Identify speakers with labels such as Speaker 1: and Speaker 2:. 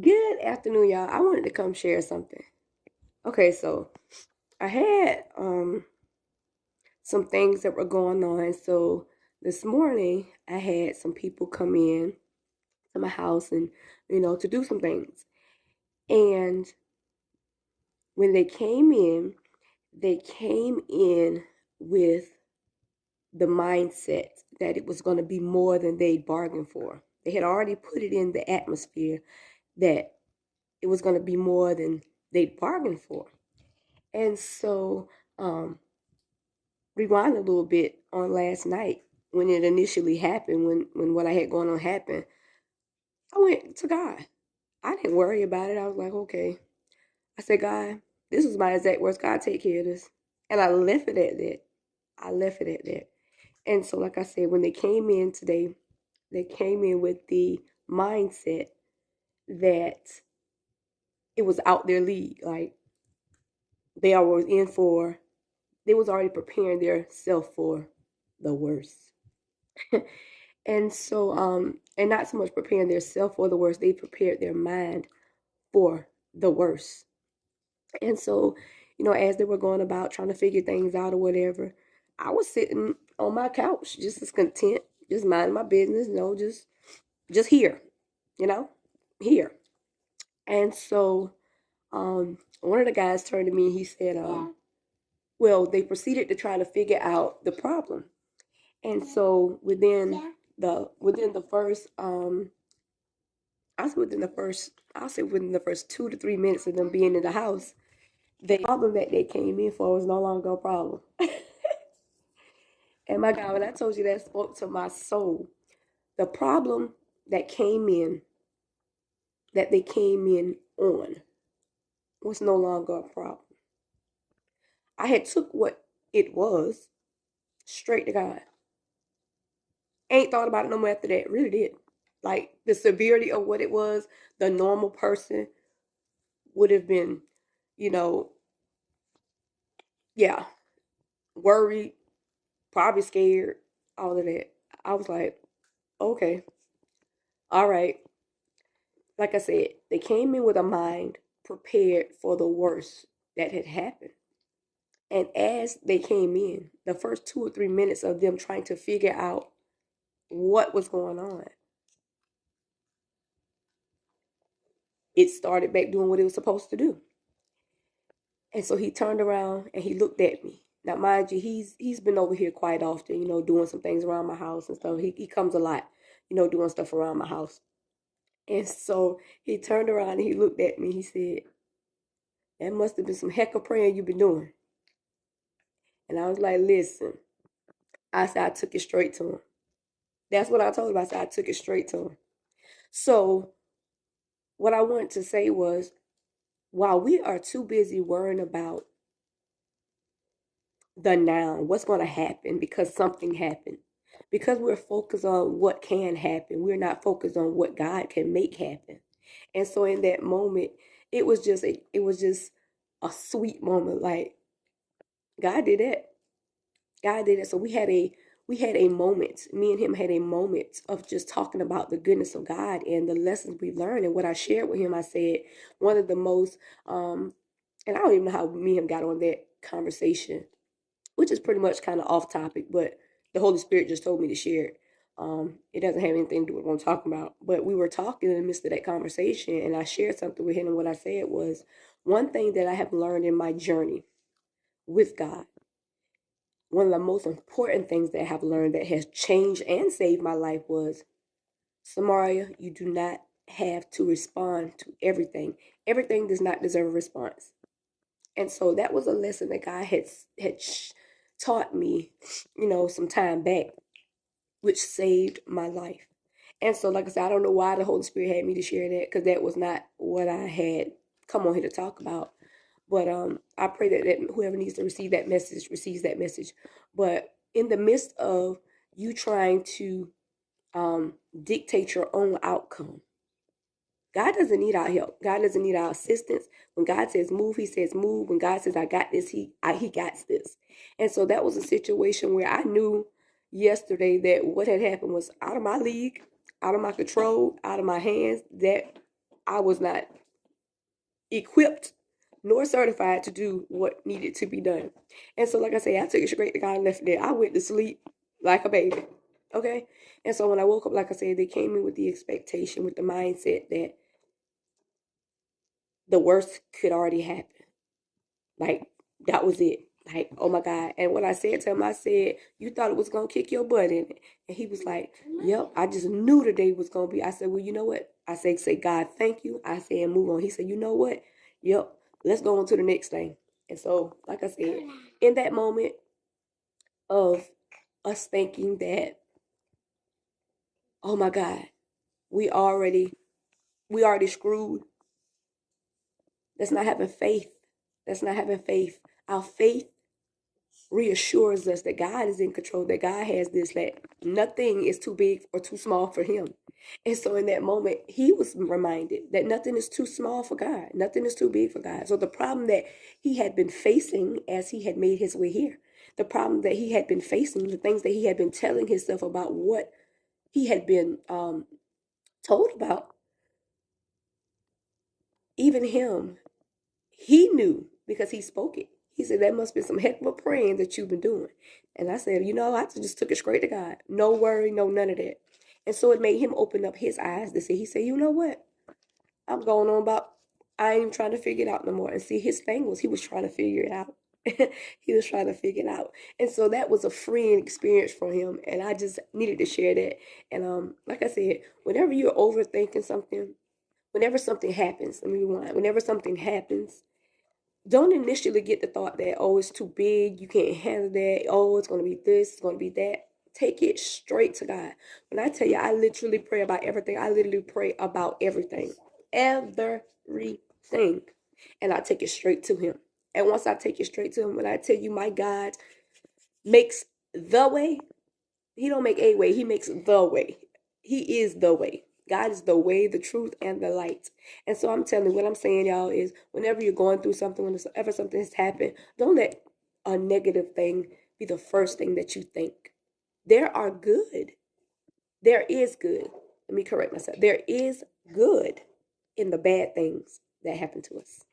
Speaker 1: Good afternoon, y'all. I wanted to come share something. Okay, so I had some things that were going on. So this morning I had some people come in to my house and to do some things. And when they came in with the mindset that it was going to be more than they'd bargained for. They had already put it in the atmosphere that it was going to be more than they'd bargained for. And so, rewind a little bit on last night when it initially happened, when what I had going on happened, I went to God. I didn't worry about it. I was like, okay. I said, God, this was my exact words. God, take care of this. And I left it at that. I left it at that. And so, like I said, when they came in today, they came in with the mindset that it was out their league. Like they always in for, they was already preparing their self for the worst. And so, and not so much preparing their self for the worst, they prepared their mind for the worst. And so, as they were going about trying to figure things out or whatever, I was sitting on my couch just as content, just minding my business, just here, you know, here. And so, one of the guys turned to me and he said, well, they proceeded to try to figure out the problem. And so within the first I'll say within the first 2 to 3 minutes of them being in the house, the problem that they came in for was no longer a problem. And my God, when I told you that spoke to my soul, the problem that came in, that they came in on, was no longer a problem. I had took what it was straight to God. Ain't thought about it no more after that. Really did. Like the severity of what it was, the normal person would have been, you know, yeah, worried, probably scared, all of that. I was like, okay, all right. Like I said, they came in with a mind prepared for the worst that had happened. And as they came in, the first 2 or 3 minutes of them trying to figure out what was going on, it started back doing what it was supposed to do. And so he turned around and he looked at me. Now, mind you, he's been over here quite often, doing some things around my house and stuff. He comes a lot, doing stuff around my house. And so he turned around and he looked at me. He said, that must have been some heck of praying you've been doing. And I was like, listen, I said, I took it straight to him. That's what I told him. I said, I took it straight to him. So what I wanted to say was, while we are too busy worrying about the now, what's going to happen because something happened, because we're focused on what can happen, we're not focused on what God can make happen. And so in that moment, it was just a sweet moment. Like God did it. God did it. So we had a moment. Me and him had a moment of just talking about the goodness of God and the lessons we've learned. And what I shared with him, I said one of the most and I don't even know how me and him got on that conversation, which is pretty much kind of off topic, but the Holy Spirit just told me to share it. It doesn't have anything to do with what I'm talking about. But we were talking in the midst of that conversation, and I shared something with him. And what I said was, one thing that I have learned in my journey with God, one of the most important things that I have learned that has changed and saved my life was, Samaria, you do not have to respond to everything. Everything does not deserve a response. And so that was a lesson that God had taught me, some time back, which saved my life. And so, like I said, I don't know why the Holy Spirit had me to share that, because that was not what I had come on here to talk about. But I pray that whoever needs to receive that message receives that message. But in the midst of you trying to dictate your own outcome, God doesn't need our help. God doesn't need our assistance. When God says move, he says move. When God says I got this, he got this. And so that was a situation where I knew yesterday that what had happened was out of my league, out of my control, out of my hands. That I was not equipped nor certified to do what needed to be done. And so, like I say, I took it straight to God and left it there. I went to sleep like a baby. Okay? And so when I woke up, like I said, they came in with the expectation, with the mindset that the worst could already happen. Like, that was it. Like, oh my God. And what I said to him, I said, you thought it was going to kick your butt in it. And he was like, yep, I just knew the day was going to be. I said, well, you know what? I say, God, thank you. I said, and move on. He said, you know what? Yep, let's go on to the next thing. And so, like I said, in that moment of us thinking that, oh my God, we already screwed. That's not having faith. That's not having faith. Our faith reassures us that God is in control, that God has this, that nothing is too big or too small for him. And so in that moment, he was reminded that nothing is too small for God. Nothing is too big for God. So the problem that he had been facing as he had made his way here, the problem that he had been facing, the things that he had been telling himself about what he had been told about, even him, he knew because he spoke it. He said, that must be some heck of a praying that you've been doing. And I said, I just took it straight to God. No worry, no none of that. And so it made him open up his eyes to see. He said, you know what? I'm going on about, I ain't even trying to figure it out no more. And see, his thing was he was trying to figure it out. He was trying to figure it out. And so that was a freeing experience for him. And I just needed to share that. And like I said, whenever you're overthinking something, whenever something happens, let me rewind. Whenever something happens, don't initially get the thought that, oh, it's too big, you can't handle that, oh, it's going to be this, it's going to be that. Take it straight to God. When I tell you, I literally pray about everything. I literally pray about everything. Everything. And I take it straight to him. And once I take it straight to him, when I tell you my God makes the way, he don't make a way, he makes the way. He is the way. God is the way, the truth, and the light. And so I'm telling you, what I'm saying, y'all, is whenever you're going through something, whenever something has happened, don't let a negative thing be the first thing that you think. There are good. There is good. Let me correct myself. There is good in the bad things that happen to us.